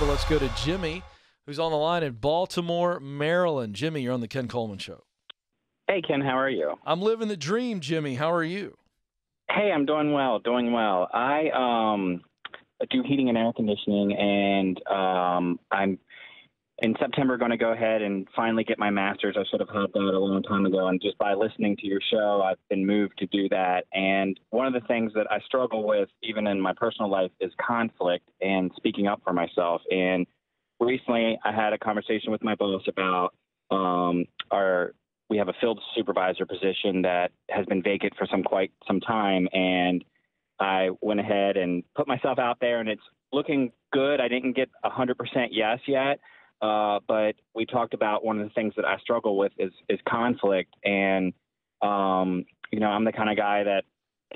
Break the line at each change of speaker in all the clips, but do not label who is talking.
but let's go to Jimmy, who's on the line in Baltimore, Maryland. Jimmy, you're on the Ken Coleman Show.
Hey, Ken, how are you?
I'm living the dream, Jimmy. How are you?
Hey, I'm doing well, doing well. I do heating and air conditioning, and I'm in September going to go ahead and finally get my master's. I should have had that a long time ago, and just by listening to your show, I've been moved to do that. And one of the things that I struggle with, even in my personal life, is conflict and speaking up for myself. And recently, I had a conversation with my boss about we have a field supervisor position that has been vacant for quite some time, and I went ahead and put myself out there, and it's looking good. I didn't get 100% yes yet, but we talked about one of the things that I struggle with is conflict, and I'm the kind of guy that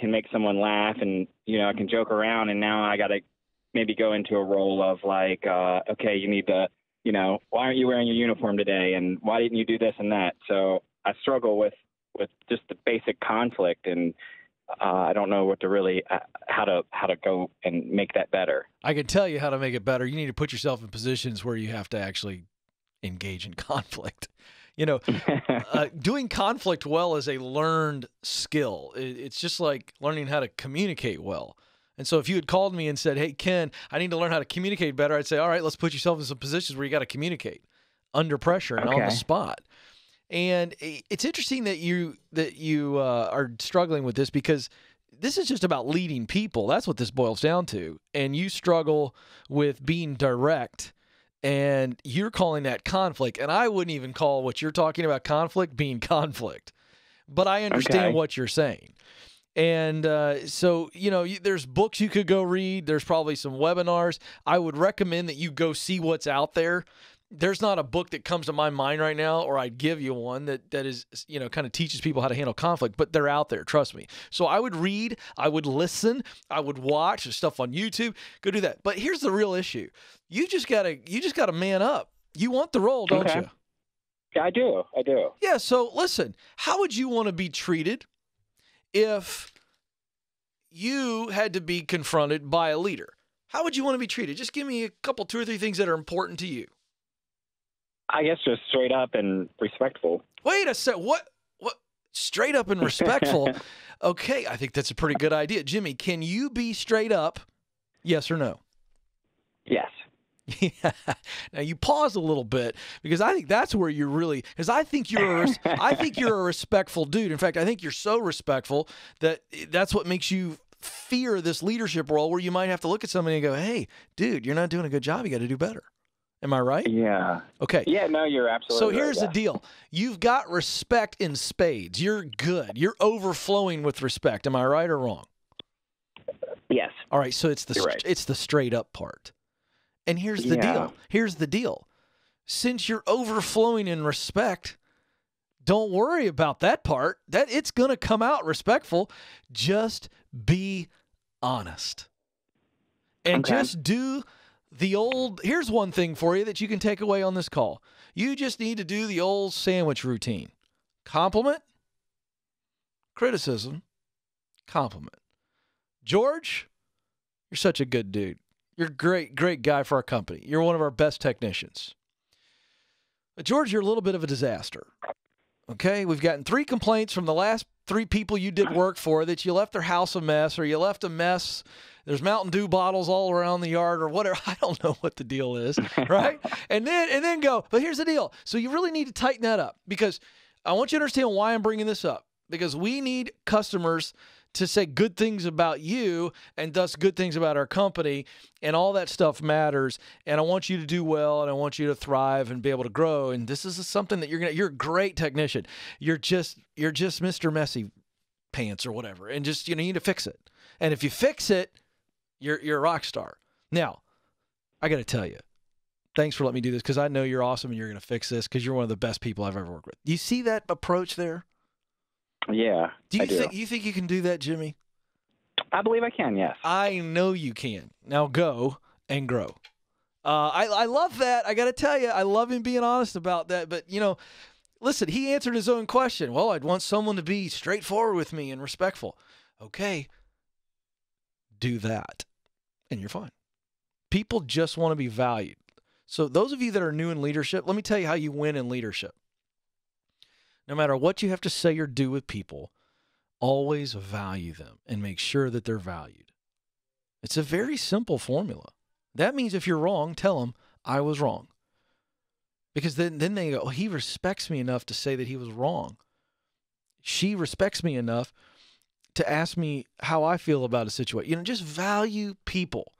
can make someone laugh, and I can joke around, and now I got to maybe go into a role of like, okay, you need to. Why aren't you wearing your uniform today? And why didn't you do this and that? So I struggle with just the basic conflict, and I don't know what to really how to go and make that better.
I can tell you how to make it better. You need to put yourself in positions where you have to actually engage in conflict. Doing conflict well is a learned skill. It's just like learning how to communicate well. And so if you had called me and said, hey, Ken, I need to learn how to communicate better, I'd say, all right, let's put yourself in some positions where you got to communicate under pressure and on the spot. And it's interesting that you are struggling with this, because this is just about leading people. That's what this boils down to. And you struggle with being direct, and you're calling that conflict. And I wouldn't even call what you're talking about conflict being conflict. But I understand what you're saying. And so, there's books you could go read. There's probably some webinars. I would recommend that you go see what's out there. There's not a book that comes to my mind right now, or I'd give you one that is, kind of teaches people how to handle conflict, but they're out there, trust me. So I would read, I would listen, I would watch. There's stuff on YouTube. Go do that. But here's the real issue. You just gotta man up. You want the role, don't you?
Yeah, I do.
Yeah, so listen, how would you want to be treated if you had to be confronted by a leader? How would you want to be treated? Just give me a couple, 2 or 3 things that are important to you.
I guess just straight up and respectful.
Wait a sec. What? Straight up and respectful? Okay, I think that's a pretty good idea. Jimmy, can you be straight up? Yes or no?
Yes.
Yeah. Now you pause a little bit, because I think that's where you're really, because I think you're a respectful dude. In fact, I think you're so respectful that that's what makes you fear this leadership role, where you might have to look at somebody and go, hey, dude, you're not doing a good job. You got to do better. Am I right?
Yeah.
Okay.
Yeah, no, you're absolutely
right. So here's the deal. You've got respect in spades. You're good. You're overflowing with respect. Am I right or wrong?
Yes.
All right. So it's the straight up part. And here's the deal. Here's the deal. Since you're overflowing in respect, don't worry about that part. That it's going to come out respectful. Just be honest. And just do the old, here's one thing for you that you can take away on this call. You just need to do the old sandwich routine. Compliment, criticism, compliment. George, you're such a good dude. You're a great guy for our company. You're one of our best technicians. But George, you're a little bit of a disaster. Okay? We've gotten 3 complaints from the last 3 people you did work for that you left their house a mess, or you left a mess. There's Mountain Dew bottles all around the yard, or whatever. I don't know what the deal is, right? and then go, but here's the deal. So you really need to tighten that up, because I want you to understand why I'm bringing this up, because we need customers to say good things about you, and thus good things about our company, and all that stuff matters. And I want you to do well, and I want you to thrive and be able to grow. And this is something that you're a great technician. You're just Mr. Messy Pants or whatever. And just, you need to fix it. And if you fix it, you're a rock star. Now, I got to tell you, thanks for letting me do this, because I know you're awesome and you're going to fix this, because you're one of the best people I've ever worked with. You see that approach there?
Yeah.
Do you think you can do that, Jimmy?
I believe I can, yes.
I know you can. Now go and grow. I love that. I got to tell you, I love him being honest about that. But, listen, he answered his own question. Well, I'd want someone to be straightforward with me and respectful. Okay, do that, and you're fine. People just want to be valued. So those of you that are new in leadership, let me tell you how you win in leadership. No matter what you have to say or do with people, always value them and make sure that they're valued. It's a very simple formula. That means if you're wrong, tell them, I was wrong. Because then they go, oh, he respects me enough to say that he was wrong. She respects me enough to ask me how I feel about a situation. Just value people.